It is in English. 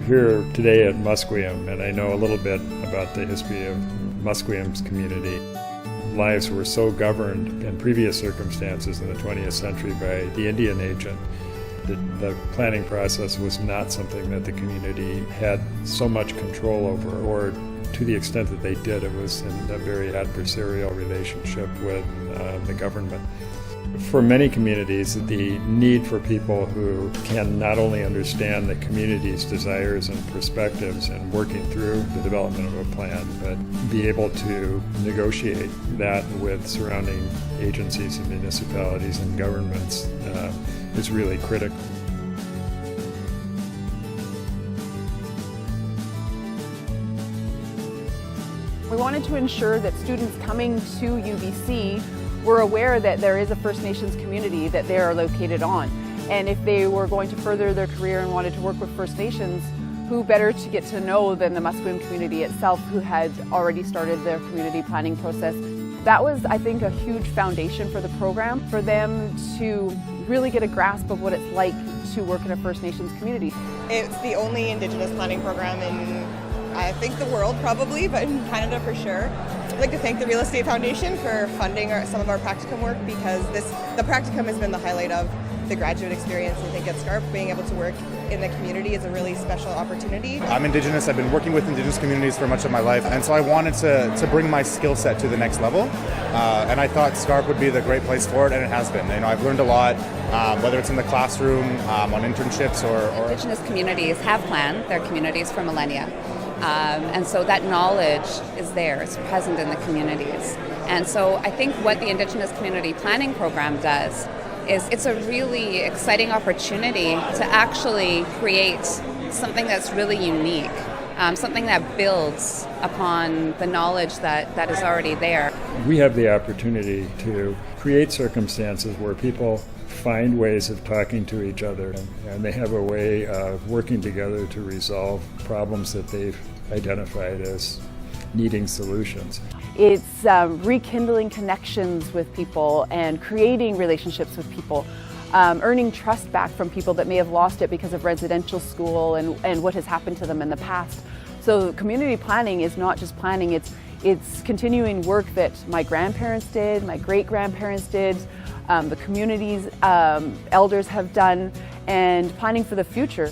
Here today at Musqueam, and I know a little bit about the history of Musqueam's community. Lives were so governed in previous circumstances in the 20th century by the Indian agent that the planning process was not something that the community had so much control over, or to the extent that they did, it was in a very adversarial relationship with the government. For many communities, the need for people who can not only understand the community's desires and perspectives and working through the development of a plan, but be able to negotiate that with surrounding agencies and municipalities and governments is really critical. We wanted to ensure that students coming to UBC were aware that there is a First Nations community that they are located on. And if they were going to further their career and wanted to work with First Nations, who better to get to know than the Musqueam community itself, who had already started their community planning process. That was, I think, a huge foundation for the program, for them to really get a grasp of what it's like to work in a First Nations community. It's the only Indigenous planning program in, I think, the world probably, but in Canada for sure. I'd like to thank the Real Estate Foundation for funding some of our practicum work, because the practicum has been the highlight of the graduate experience. I think at Scarp, being able to work in the community is a really special opportunity. I'm Indigenous. I've been working with Indigenous communities for much of my life, and so I wanted to bring my skill set to the next level, and I thought Scarp would be the great place for it, and it has been. You know, I've learned a lot, whether it's in the classroom, on internships, or Indigenous communities have planned their communities for millennia. And so that knowledge is there, it's present in the communities. And so I think what the Indigenous Community Planning Program does is it's a really exciting opportunity to actually create something that's really unique, something that builds upon the knowledge that is already there. We have the opportunity to create circumstances where people find ways of talking to each other, and they have a way of working together to resolve problems that they've identified as needing solutions. It's rekindling connections with people and creating relationships with people, earning trust back from people that may have lost it because of residential school and what has happened to them in the past. So community planning is not just planning, it's continuing work that my grandparents did, my great-grandparents did, the community's elders have done, and planning for the future.